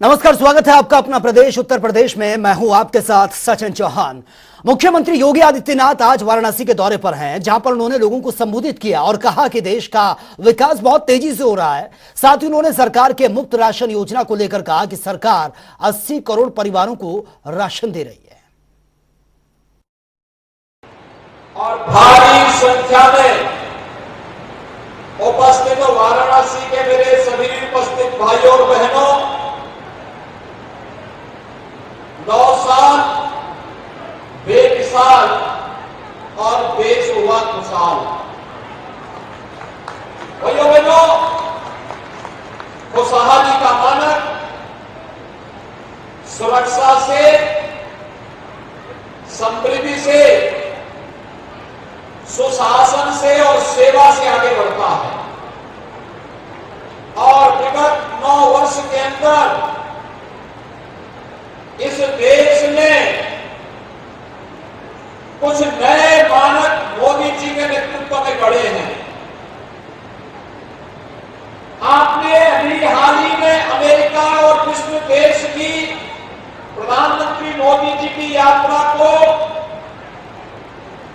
नमस्कार, स्वागत है आपका अपना प्रदेश उत्तर प्रदेश में। मैं हूं आपके साथ सचिन चौहान। मुख्यमंत्री योगी आदित्यनाथ आज वाराणसी के दौरे पर हैं, जहां पर उन्होंने लोगों को संबोधित किया और कहा कि देश का विकास बहुत तेजी से हो रहा है। साथ ही उन्होंने सरकार के मुफ्त राशन योजना को लेकर कहा कि सरकार 80 करोड़ परिवारों को राशन दे रही है। और भारी संख्या में उपस्थित वाराणसी के मेरे सभी उपस्थित भाइयों और बहनों, 9 साल बेमिसाल और देश हुआ खुशहाल। भाइयों बहनों, खुशहाली का मानक सुरक्षा से, समृद्धि से, सुशासन से और सेवा से आगे बढ़ता है। और विगत 9 वर्ष के अंदर इस देश में कुछ नए मानक मोदी जी के नेतृत्व में गढ़े हैं। आपने अभी हाल ही में अमेरिका और विश्व देश की प्रधानमंत्री मोदी जी की यात्रा को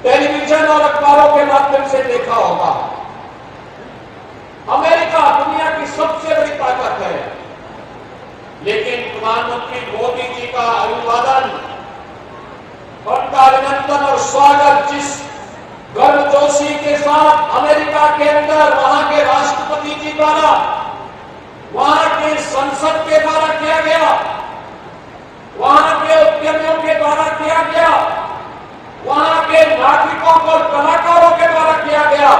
टेलीविजन और अखबारों के माध्यम से देखा होगा। अमेरिका दुनिया की सबसे बड़ी ताकत है, लेकिन प्रधानमंत्री मोदी जी का अभिवादन, उनका अभिनंदन और स्वागत जिस गर्मजोशी के साथ अमेरिका के अंदर वहां के राष्ट्रपति जी द्वारा, वहां के संसद के द्वारा किया गया, वहां के उद्यमियों के द्वारा किया गया, वहां के नागरिकों और कलाकारों के द्वारा किया गया,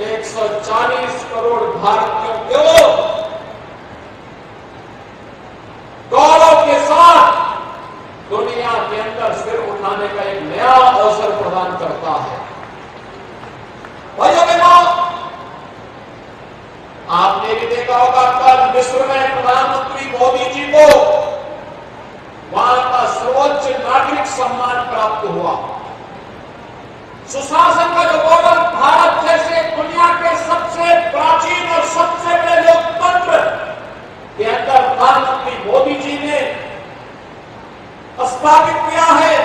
140 करोड़ भारतीयों को गौरव के साथ दुनिया के अंदर सिर उठाने का एक नया अवसर प्रदान करता है। भाइयों बहनों, आपने भी देखा होगा कल विश्व में प्रधानमंत्री मोदी जी को वहां का सर्वोच्च नागरिक सम्मान प्राप्त हुआ। सुशासन का जो गौरव भारत जैसे दुनिया के सबसे प्राचीन और सबसे बड़े लोकतंत्र के अंदर प्रधानमंत्री मोदी जी ने स्थापित किया है।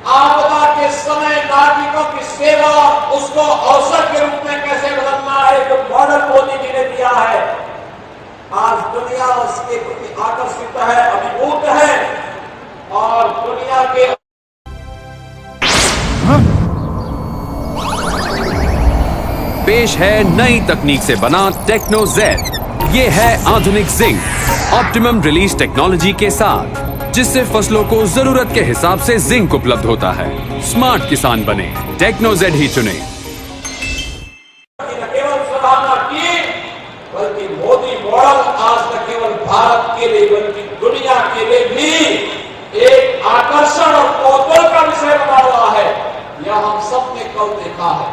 आपदा के समय नागरिकों की सेवा, उसको अवसर के रूप में कैसे बदलना है, जो मॉडल मोदी जी ने दिया है, आज दुनिया उसके प्रति आकर्षित है, अभिभूत है। और दुनिया के पेश है नई तकनीक से बना टेक्नो जेड। ये है आधुनिक जिंक ऑप्टिमम रिलीज टेक्नोलॉजी के साथ, जिससे फसलों को जरूरत के हिसाब से जिंक उपलब्ध होता है। स्मार्ट किसान बने, टेक्नो जेड ही चुने। न केवल सराहना की, बल्कि मोदी मॉडल आज न केवल भारत के लिए बल्कि दुनिया के लिए भी एक आकर्षण और कौतूहल का विषय बना हुआ है। यह हम सब ने कल देखा है।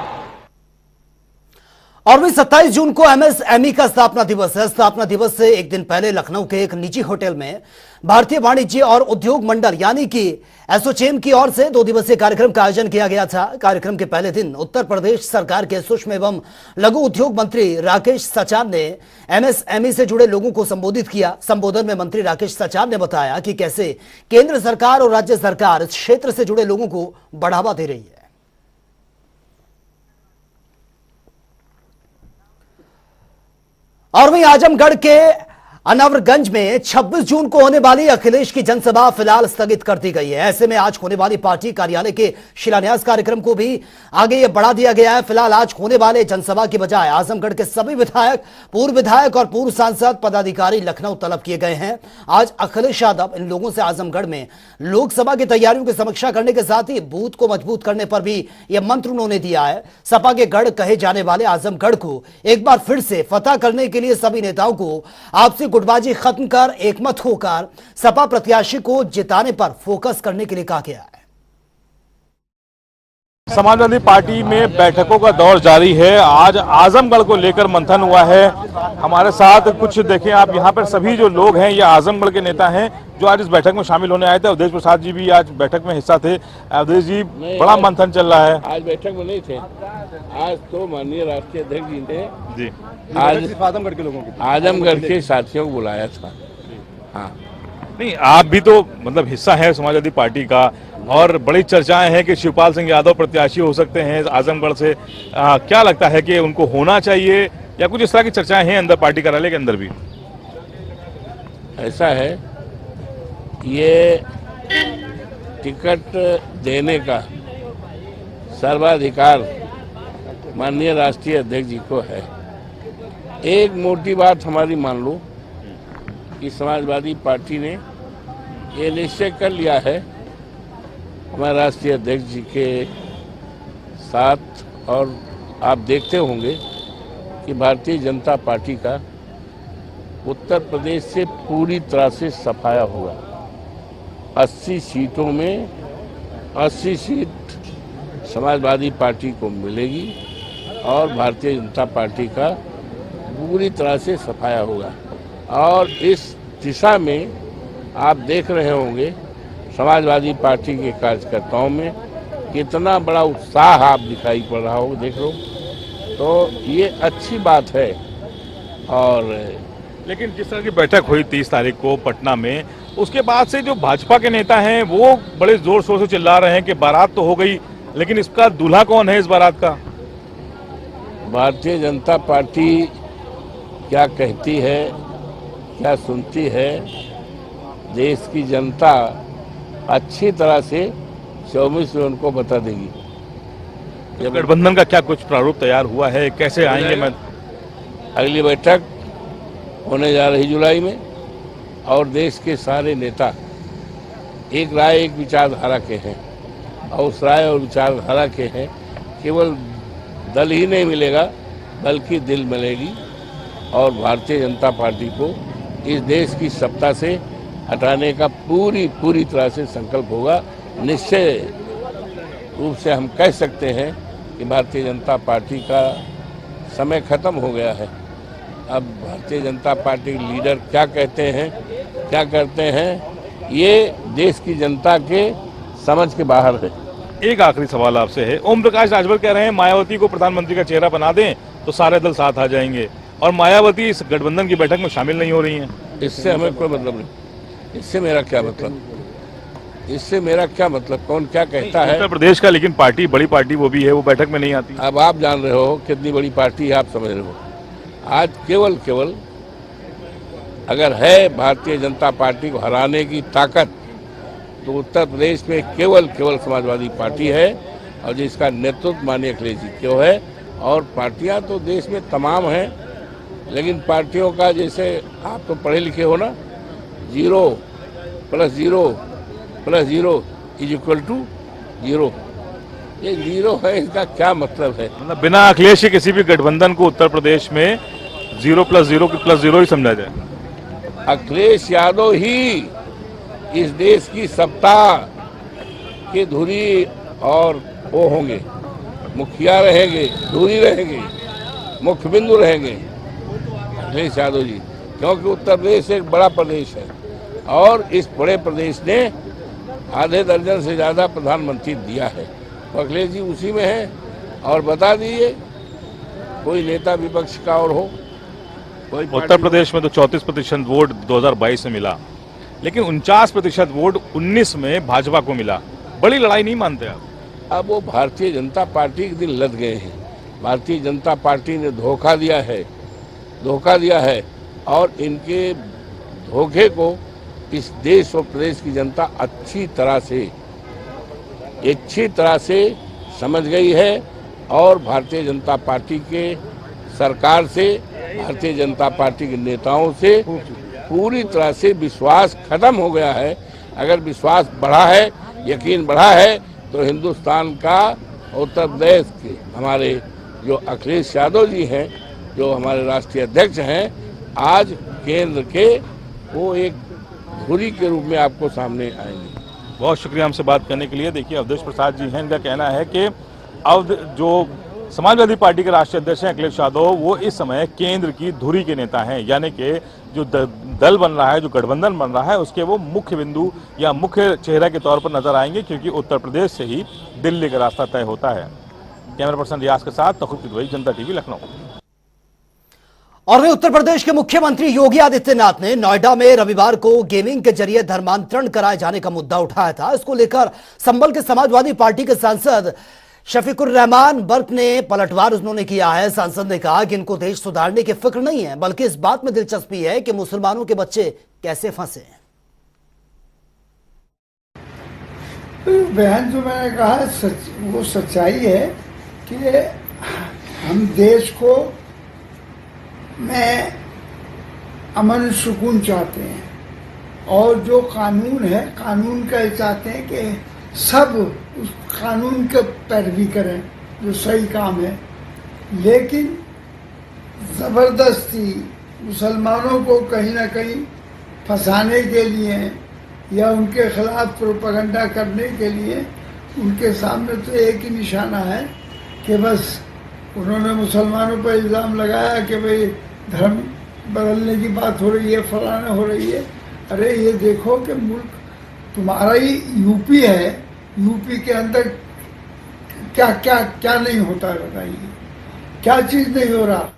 और भी 27 जून को एमएसएमई का स्थापना दिवस है। स्थापना दिवस से एक दिन पहले लखनऊ के एक निजी होटल में भारतीय वाणिज्य और उद्योग मंडल यानी कि एसोचैम की ओर से 2 दिवसीय कार्यक्रम का आयोजन किया गया था। कार्यक्रम के पहले दिन उत्तर प्रदेश सरकार के सूक्ष्म एवं लघु उद्योग मंत्री राकेश सचान ने एमएसएमई से जुड़े लोगों को संबोधित किया। संबोधन में मंत्री राकेश सचान ने बताया कि कैसे केंद्र सरकार और राज्य सरकार इस क्षेत्र से जुड़े लोगों को बढ़ावा दे रही है। और वहीं आजमगढ़ के अनवरगंज में 26 जून को होने वाली अखिलेश की जनसभा फिलहाल स्थगित कर दी गई है। ऐसे में आज होने वाली पार्टी कार्यालय के शिलान्यास कार्यक्रम को भी आगे ये बढ़ा दिया गया है। फिलहाल आज होने वाले जनसभा की बजाय आजमगढ़ के सभी विधायक, पूर्व विधायक और पूर्व सांसद, पदाधिकारी लखनऊ तलब किए गए हैं। आज अखिलेश यादव इन लोगों से आजमगढ़ में लोकसभा की तैयारियों की समीक्षा करने के साथ ही बूथ को मजबूत करने पर भी यह मंत्र उन्होंने दिया है। सपा के गढ़ कहे जाने वाले आजमगढ़ को एक बार फिर से फतह करने के लिए सभी नेताओं को आपसी गुटबाजी खत्म कर एकमत होकर सपा प्रत्याशी को जिताने पर फोकस करने के लिए कहा गया है। समाजवादी पार्टी में बैठकों का दौर जारी है। आज आजमगढ़ को लेकर मंथन हुआ है। हमारे साथ कुछ देखें आप, यहाँ पर सभी जो लोग हैं ये आजमगढ़ के नेता हैं जो आज इस बैठक में शामिल होने आए थे। अवधेश प्रसाद जी भी आज बैठक में हिस्सा थे। अवधेश जी, बड़ा मंथन चल रहा है। आज बैठक में नहीं थे, आज तो माननीय राष्ट्रीय अध्यक्ष जी ने जी आज आजमगढ़ के लोगों को, आजमगढ़ के साथियों को बुलाया था। हाँ। नहीं, आप भी तो मतलब हिस्सा है समाजवादी पार्टी का, और बड़ी चर्चाएं हैं कि शिवपाल सिंह यादव प्रत्याशी हो सकते हैं आजमगढ़ से। क्या लगता है कि उनको होना चाहिए, या कुछ इस तरह की चर्चाएं हैं अंदर पार्टी कार्यालय के अंदर भी? ऐसा है, ये टिकट देने का सर्वाधिकार माननीय राष्ट्रीय अध्यक्ष जी को है। एक मोटी बात हमारी मान लो कि समाजवादी पार्टी ने ये निश्चय कर लिया है हमारे राष्ट्रीय अध्यक्ष जी के साथ, और आप देखते होंगे कि भारतीय जनता पार्टी का उत्तर प्रदेश से पूरी तरह से सफाया होगा। 80 सीटों में 80 सीट समाजवादी पार्टी को मिलेगी और भारतीय जनता पार्टी का पूरी तरह से सफाया होगा। और इस दिशा में आप देख रहे होंगे समाजवादी पार्टी के कार्यकर्ताओं में कितना बड़ा उत्साह आप दिखाई पड़ रहा होगा, देख लो, तो ये अच्छी बात है। और लेकिन जिस तरह की बैठक हुई 30 तारीख को पटना में, उसके बाद से जो भाजपा के नेता हैं वो बड़े जोर शोर से चिल्ला रहे हैं कि बारात तो हो गई, लेकिन इसका दूल्हा कौन है इस बारात का? भारतीय जनता पार्टी क्या कहती है, क्या सुनती है, देश की जनता अच्छी तरह से 24 जून को बता देगी। गठबंधन का क्या कुछ प्रारूप तैयार हुआ है, कैसे आएंगे? मैं अगली बैठक होने जा रही जुलाई में, और देश के सारे नेता एक राय एक विचारधारा के हैं, और उस राय और विचारधारा के हैं। केवल दल ही नहीं मिलेगा बल्कि दिल मिलेगी, और भारतीय जनता पार्टी को इस देश की सत्ता से हटाने का पूरी तरह से संकल्प होगा। निश्चय रूप से हम कह सकते हैं कि भारतीय जनता पार्टी का समय खत्म हो गया है। अब भारतीय जनता पार्टी के लीडर क्या कहते हैं, क्या करते हैं, ये देश की जनता के समझ के बाहर है। एक आखिरी सवाल आपसे है। ओम प्रकाश राजभर कह रहे हैं मायावती को प्रधानमंत्री का चेहरा बना दें तो सारे दल साथ आ जाएंगे, और मायावती इस गठबंधन की बैठक में शामिल नहीं हो रही हैं। इससे हमें कोई मतलब नहीं, इससे मेरा क्या मतलब, इससे मेरा क्या मतलब, कौन क्या कहता है। उत्तर प्रदेश का लेकिन पार्टी, बड़ी पार्टी वो भी है, वो बैठक में नहीं आती। अब आप जान रहे हो कितनी बड़ी पार्टी है, आप समझ रहे हो। आज केवल अगर है भारतीय जनता पार्टी को हराने की ताकत, तो उत्तर प्रदेश में केवल समाजवादी पार्टी है, और जिसका नेतृत्व माननीय अखिलेश जी क्यों है। और पार्टियां तो देश में तमाम हैं, लेकिन पार्टियों का जैसे आप तो पढ़े लिखे हो ना, 0 + 0 + 0 = 0। ये 0 है, इसका क्या मतलब है? मतलब बिना अखिलेश के किसी भी गठबंधन को उत्तर प्रदेश में 0 + 0 + 0 ही समझा जाए। अखिलेश यादव ही इस देश की सत्ता के धुरी और वो होंगे, मुखिया रहेंगे, धुरी रहेंगे, मुख्य बिंदु रहेंगे अखिलेश यादव जी, क्योंकि उत्तर प्रदेश एक बड़ा प्रदेश है, और इस बड़े प्रदेश ने आधे दर्जन से ज़्यादा प्रधानमंत्री दिया है, तो अखिलेश जी उसी में है। और बता दीजिए कोई नेता विपक्ष का और हो, कोई उत्तर प्रदेश में तो 34% वोट 2022 में मिला, लेकिन 49% वोट 19 में भाजपा को मिला। बड़ी लड़ाई नहीं मानते आप? अब वो भारतीय जनता पार्टी के दिन लद गए हैं। भारतीय जनता पार्टी ने धोखा दिया है, और इनके धोखे को इस देश और प्रदेश की जनता अच्छी तरह से समझ गई है, और भारतीय जनता पार्टी के सरकार से, भारतीय जनता पार्टी के नेताओं से पूरी तरह से विश्वास खत्म हो गया है। अगर विश्वास बढ़ा है, यकीन बढ़ा है, तो हिंदुस्तान का, उत्तर प्रदेश के हमारे जो अखिलेश यादव जी हैं, जो हमारे राष्ट्रीय अध्यक्ष हैं, आज केंद्र के वो एक धुरी के रूप में आपको सामने आएंगे। बहुत शुक्रिया हमसे बात करने के लिए। देखिए, अवधेश प्रसाद जी हैं, इनका कहना है कि अब जो समाजवादी पार्टी के राष्ट्रीय अध्यक्ष हैं अखिलेश यादव, वो इस समय केंद्र की धुरी के नेता हैं, यानी कि जो दल बन रहा है, जो गठबंधन बन रहा है, उसके वो मुख्य बिंदु या मुख्य चेहरा के तौर पर नजर आएंगे, क्योंकि उत्तर प्रदेश से ही दिल्ली का रास्ता तय होता है। कैमरा पर्सन रियाज के साथ तखुर किदवई, जनता टीवी, लखनऊ। और वहीं उत्तर प्रदेश के मुख्यमंत्री योगी आदित्यनाथ ने नोएडा में रविवार को गेमिंग के जरिए धर्मांतरण कराए जाने का मुद्दा उठाया था। इसको लेकर संभल के समाजवादी पार्टी के सांसद शफीकुर रहमान बर्क ने पलटवार उन्होंने किया है। सांसद ने कहा कि इनको देश सुधारने की फिक्र नहीं है, बल्कि इस बात में दिलचस्पी है कि मुसलमानों के बच्चे कैसे फंसे। बहन जो मैंने कहा वो सच्चाई है कि हम देश को में अमन सुकून चाहते हैं और जो कानून है कानून का चाहते हैं कि सब उस कानून के पैरवी करें जो सही काम है, लेकिन ज़बरदस्ती मुसलमानों को कहीं ना कहीं फंसाने के लिए या उनके खिलाफ प्रोपेगेंडा करने के लिए उनके सामने तो एक ही निशाना है कि बस उन्होंने मुसलमानों पर इल्ज़ाम लगाया कि भाई धर्म बदलने की बात हो रही है, फलाना हो रही है। अरे ये देखो कि मुल्क तुम्हारा ही यूपी है, यूपी के अंदर क्या क्या क्या नहीं होता है बताइए, क्या चीज़ नहीं हो रहा।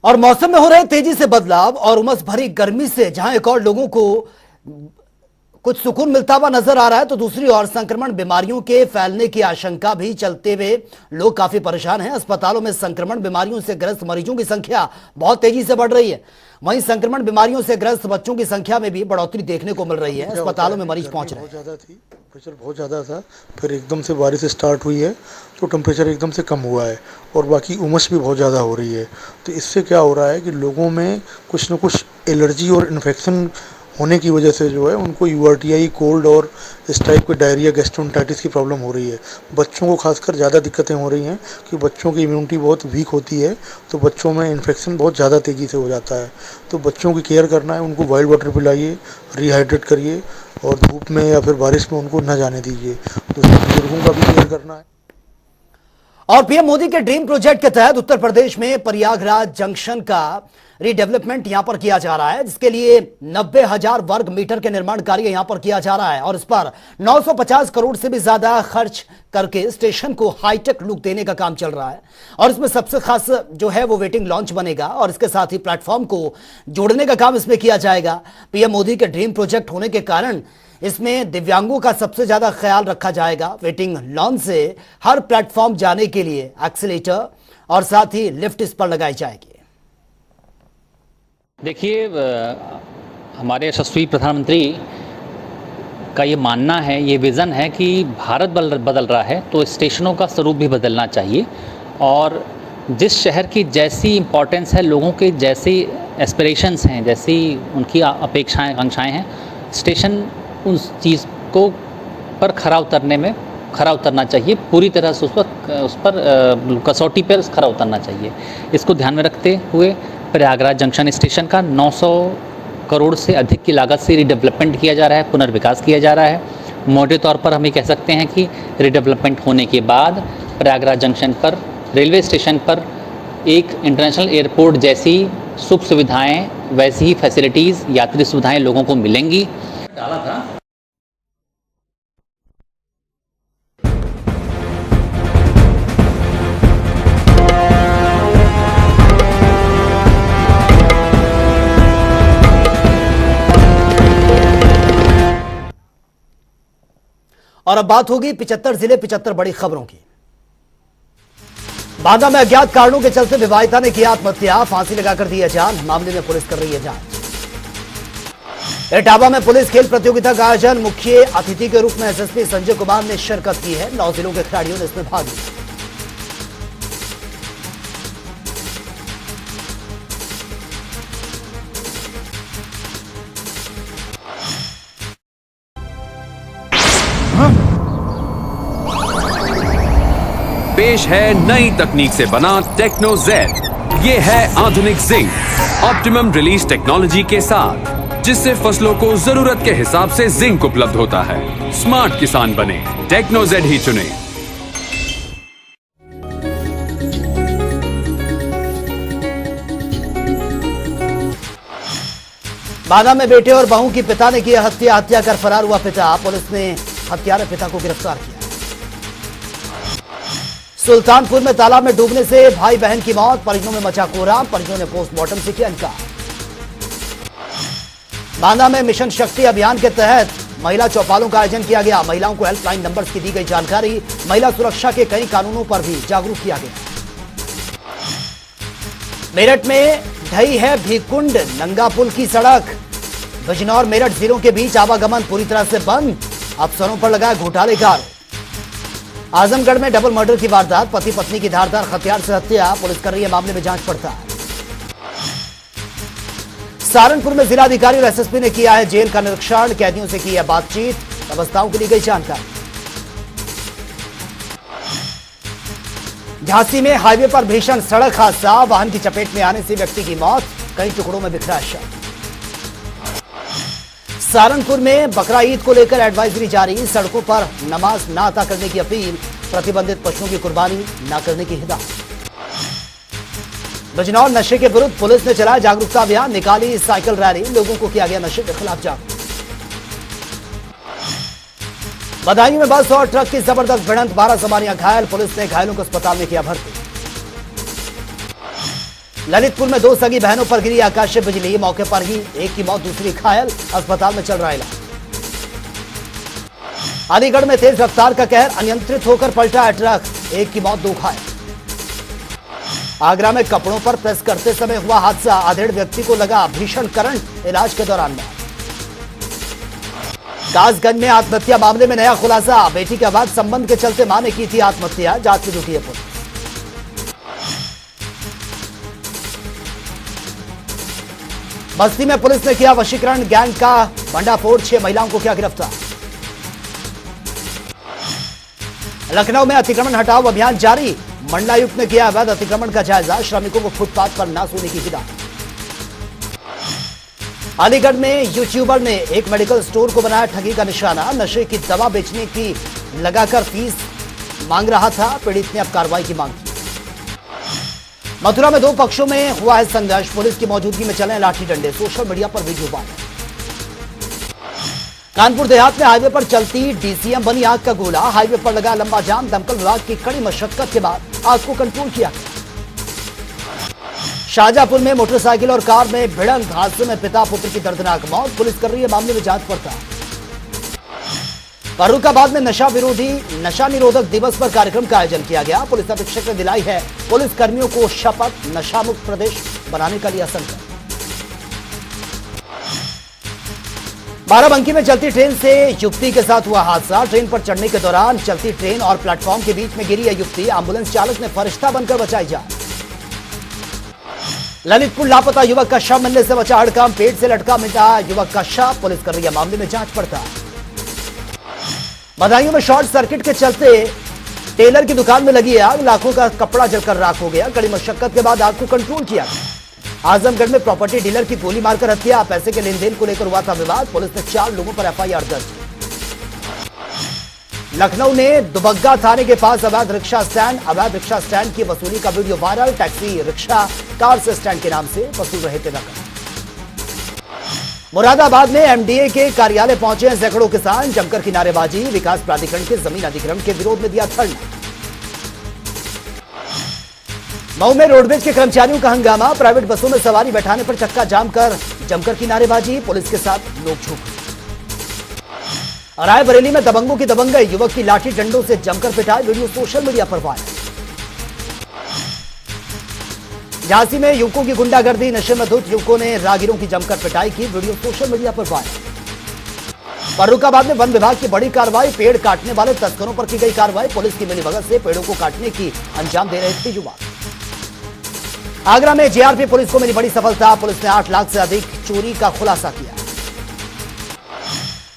और मौसम में हो रहे तेजी से बदलाव और उमस भरी गर्मी से जहां एक और लोगों को कुछ सुकून मिलता हुआ नजर आ रहा है, तो दूसरी ओर संक्रमण बीमारियों के फैलने की आशंका भी चलते हुए लोग काफी परेशान हैं। अस्पतालों में संक्रमण बीमारियों से ग्रस्त मरीजों की संख्या बहुत तेजी से बढ़ रही है। वहीं संक्रमण बीमारियों से ग्रस्त बच्चों की संख्या में भी बढ़ोतरी देखने को मिल रही है। अस्पतालों में मरीज पहुंच रहे हैं। बहुत ज़्यादा थी, टेम्परेचर बहुत ज़्यादा था, फिर एकदम से बारिश स्टार्ट हुई है तो टेम्परेचर एकदम से कम हुआ है और बाकी उमस भी बहुत ज़्यादा हो रही है। तो इससे क्या हो रहा है कि लोगों में कुछ न कुछ एलर्जी और इन्फेक्शन होने की वजह से जो है उनको यूआरटीआई, कोल्ड और इस टाइप के डायरिया, गैस्ट्रोएंटेरिटिस की प्रॉब्लम हो रही है। बच्चों को खासकर ज़्यादा दिक्कतें हो रही हैं कि बच्चों की इम्यूनिटी बहुत वीक होती है, तो बच्चों में इन्फेक्शन बहुत ज़्यादा तेज़ी से हो जाता है। तो बच्चों की केयर करना है, उनको वाइल्ड वाटर पिलाइए, रिहाइड्रेट करिए और धूप में या फिर बारिश में उनको न जाने दीजिए। दूसरे बुजुर्गों का भी केयर करना है। और पीएम मोदी के ड्रीम प्रोजेक्ट के तहत उत्तर प्रदेश में प्रयागराज जंक्शन का रीडेवलपमेंट यहां पर किया जा रहा है, जिसके लिए 90,000 वर्ग मीटर के निर्माण कार्य यहां पर किया जा रहा है और इस पर 950 करोड़ से भी ज्यादा खर्च करके स्टेशन को हाईटेक लुक देने का काम चल रहा है। और इसमें सबसे खास जो है वो वेटिंग लॉन्च बनेगा और इसके साथ ही प्लेटफॉर्म को जोड़ने का काम इसमें किया जाएगा। पीएम मोदी के ड्रीम प्रोजेक्ट होने के कारण इसमें दिव्यांगों का सबसे ज्यादा ख्याल रखा जाएगा। वेटिंग लॉन्च से हर प्लेटफॉर्म जाने के लिए एक्सीलेटर और साथ ही लिफ्ट इस पर लगाई जाएगी। देखिए, हमारे यशस्वी प्रधानमंत्री का ये मानना है, ये विज़न है कि भारत बदल रहा है तो स्टेशनों का स्वरूप भी बदलना चाहिए। और जिस शहर की जैसी इम्पोर्टेंस है, लोगों के जैसी एस्पिरेशंस हैं, जैसी उनकी अपेक्षाएं, आकांक्षाएं हैं, स्टेशन उस चीज़ को पर खरा उतरना चाहिए। पूरी तरह से उस पर कसौटी पर खरा उतरना चाहिए। इसको ध्यान में रखते हुए प्रयागराज जंक्शन स्टेशन का 900 करोड़ से अधिक की लागत से रीडेवलपमेंट किया जा रहा है, पुनर्विकास किया जा रहा है। मोटे तौर पर हम ये कह सकते हैं कि रीडेवलपमेंट होने के बाद प्रयागराज जंक्शन पर रेलवे स्टेशन पर एक इंटरनेशनल एयरपोर्ट जैसी सुख सुविधाएं, वैसी ही फैसिलिटीज़, यात्री सुविधाएं लोगों को मिलेंगी। डाला था और अब बात होगी 75 जिले 75 बड़ी खबरों की। बांदा में अज्ञात कारणों के चलते विवाहिता ने किया आत्महत्या, फांसी लगाकर दी जान। मामले में पुलिस कर रही है जांच। इटावा में पुलिस खेल प्रतियोगिता का आयोजन, मुख्य अतिथि के रूप में एसएसपी संजय कुमार ने शिरकत की है। 9 जिलों के खिलाड़ियों ने इसमें भाग लिया। पेश है नई तकनीक से बना टेक्नो जेड। ये है आधुनिक जिंक, ऑप्टिमम रिलीज टेक्नोलॉजी के साथ, जिससे फसलों को जरूरत के हिसाब से जिंक उपलब्ध होता है। स्मार्ट किसान बने, टेक्नो जेड ही चुने। बांदा में बेटे और बहू की पिता ने की हत्या कर फरार हुआ पिता। पुलिस ने हत्यारे पिता को गिरफ्तार किया। सुल्तानपुर में तालाब में डूबने से भाई बहन की मौत, परिजनों में मचा कोहराम, परिजनों ने पोस्टमार्टम से किया इनकार। बांदा में मिशन शक्ति अभियान के तहत महिला चौपालों का आयोजन किया गया। महिलाओं को हेल्पलाइन नंबर्स की दी गई जानकारी, महिला सुरक्षा के कई कानूनों पर भी जागरूक किया गया। मेरठ में ढही है भीकुंड नंगा पुल की सड़क, बिजनौर मेरठ जिलों के बीच आवागमन पूरी तरह से बंद, अफसरों पर लगा घोटाले का आरोप। आजमगढ़ में डबल मर्डर की वारदात, पति पत्नी की धारदार हथियार से हत्या, पुलिस कर रही है मामले में जांच पड़ताल। सहारनपुर में जिलाधिकारी और एसएसपी ने किया है जेल का निरीक्षण, कैदियों से की है बातचीत, व्यवस्थाओं की ली गई जानकारी। झांसी में हाईवे पर भीषण सड़क हादसा, वाहन की चपेट में आने से व्यक्ति की मौत, कई टुकड़ों में बिखरा शव। सहारनपुर में बकरा ईद को लेकर एडवाइजरी जारी, सड़कों पर नमाज ना अता करने की अपील, प्रतिबंधित पशुओं की कुर्बानी ना करने की हिदायत। बिजनौर नशे के विरुद्ध पुलिस ने चलाया जागरूकता अभियान, निकाली साइकिल रैली, लोगों को किया गया नशे के खिलाफ जागरूक। बदायूं में बस और ट्रक की जबरदस्त भिड़ंत, 12 सवारियां घायल, पुलिस ने घायलों को अस्पताल में किया भर्ती। ललितपुर में 2 सगी बहनों पर गिरी आकाशीय बिजली, मौके पर ही एक की मौत, दूसरी घायल, अस्पताल में चल रहा इलाज। अलीगढ़ में तेज रफ्तार का कहर, अनियंत्रित होकर पलटा है ट्रक, एक की मौत, 2 घायल। आगरा में कपड़ों पर प्रेस करते समय हुआ हादसा, अधेड़ व्यक्ति को लगा भीषण करंट, इलाज के दौरान मौत। कासगंज में आत्महत्या मामले में नया खुलासा, बेटी के अवैध संबंध के चलते मां ने की थी आत्महत्या, जांच में जुटी है पुलिस। बस्ती में पुलिस ने किया वशीकरण गैंग का भंडाफोड़, 6 महिलाओं को किया गिरफ्तार। लखनऊ में अतिक्रमण हटाओ अभियान जारी, मंडलायुक्त ने किया अवैध अतिक्रमण का जायजा, श्रमिकों को फुटपाथ पर ना सोने की हिदायत। अलीगढ़ में यूट्यूबर ने एक मेडिकल स्टोर को बनाया ठगी का निशाना, नशे की दवा बेचने की लगाकर फीस मांग रहा था, पीड़ित ने अब कार्रवाई की मांग की। मथुरा में 2 पक्षों में हुआ है संघर्ष, पुलिस की मौजूदगी में चले लाठी डंडे, सोशल मीडिया पर वीडियो वायरल। कानपुर देहात में हाईवे पर चलती डीसीएम बनी आग का गोला, हाईवे पर लगा लंबा जाम, दमकल विभाग की कड़ी मशक्कत के बाद आग को कंट्रोल किया। शाहजहांपुर में मोटरसाइकिल और कार में भिड़ंत, हादसे में पिता पुत्र की दर्दनाक मौत, पुलिस कर रही है मामले में जांच पड़ताल। फर्रुखाबाद में नशा निरोधक दिवस पर कार्यक्रम का आयोजन किया गया, पुलिस अधीक्षक ने दिलाई है पुलिस कर्मियों को शपथ, नशा मुक्त प्रदेश बनाने का लिया संकल्प। बाराबंकी में चलती ट्रेन से युवती के साथ हुआ हादसा, ट्रेन पर चढ़ने के दौरान चलती ट्रेन और प्लेटफॉर्म के बीच में गिरी है युवती, एम्बुलेंस चालक ने फरिश्ता बनकर बचाई जान। ललितपुर लापता युवक का शव मिलने से बचा हड़कंप, पेट से लटका मिला युवक का शव, पुलिस कर रही है मामले में जांच पड़ताल। बदायूं में शॉर्ट सर्किट के चलते टेलर की दुकान में लगी आग, लाखों का कपड़ा जलकर राख हो गया, कड़ी मशक्कत के बाद आग को कंट्रोल किया। आजमगढ़ में प्रॉपर्टी डीलर की गोली मारकर हत्या, पैसे के लेन देन को लेकर हुआ था विवाद, पुलिस ने 4 लोगों पर एफआईआर दर्ज। लखनऊ ने दुबग्गा थाने के पास अवैध रिक्शा स्टैंड की वसूली का video viral, taxi rickshaw car से स्टैंड के नाम से वसूल रहे थे रकम। मुरादाबाद में एमडीए के कार्यालय पहुंचे हैं सैकड़ों किसान, जमकर की नारेबाजी, विकास प्राधिकरण के जमीन अधिग्रहण के विरोध में दिया धरना। मऊ में रोडवेज के कर्मचारियों का हंगामा, प्राइवेट बसों में सवारी बैठाने पर चक्का जाम कर जमकर की नारेबाजी, पुलिस के साथ नोकझोंक। रायबरेली में दबंगों की दबंगई, युवक की लाठी डंडों से जमकर पिटाई, वीडियो सोशल मीडिया पर वायरल। झांसी में युवकों की गुंडागर्दी, नशे में धुत युवकों ने राहगीरों की जमकर पिटाई की, वीडियो सोशल मीडिया पर वायरल। फर्रुखाबाद में वन विभाग की बड़ी कार्रवाई, पेड़ काटने वाले तस्करों पर की गई कार्रवाई, पुलिस की मिलीभगत से पेड़ों को काटने की अंजाम दे रहे थे युवक। आगरा में जेआरपी पुलिस को मिली बड़ी सफलता, पुलिस ने 8 लाख से अधिक चोरी का खुलासा किया।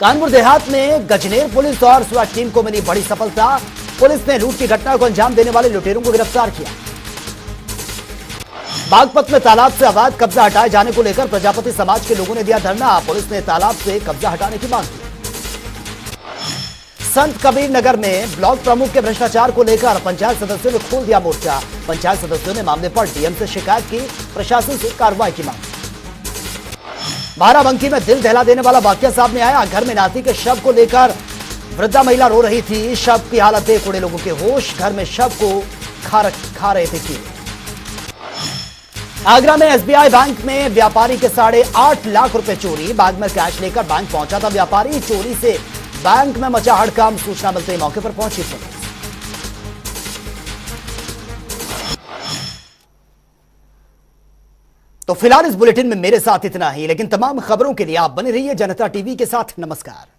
कानपुर देहात में गजनेर पुलिस और स्वाट टीम को मिली बड़ी सफलता, पुलिस ने लूट की घटना को अंजाम देने वाले लुटेरों को गिरफ्तार किया। बागपत में तालाब से अवैध कब्जा हटाए जाने को लेकर प्रजापति समाज के लोगों ने दिया धरना, पुलिस ने तालाब से कब्जा हटाने की मांग की। संत कबीर नगर में ब्लॉक प्रमुख के भ्रष्टाचार को लेकर पंचायत सदस्यों ने खोल दिया मोर्चा, पंचायत सदस्यों ने मामले पर डीएम से शिकायत की, प्रशासन से कार्रवाई की मांग। बाराबंकी में दिल दहला देने वाला वाकया सामने आया, घर में नाती के शव को लेकर वृद्धा महिला रो रही थी। शव की हालत देख उड़े लोगों के होश। घर में शव को खा रहे थे कीड़े। आगरा में एसबीआई बैंक में व्यापारी के 8.5 लाख रुपए चोरी। बैग में कैश लेकर बैंक पहुंचा था व्यापारी। चोरी से बैंक में मचा हड़कंप। सूचना मिलते ही मौके पर पहुंची पुलिस। तो फिलहाल इस बुलेटिन में मेरे साथ इतना ही, लेकिन तमाम खबरों के लिए आप बने रहिए जनता टीवी के साथ। नमस्कार।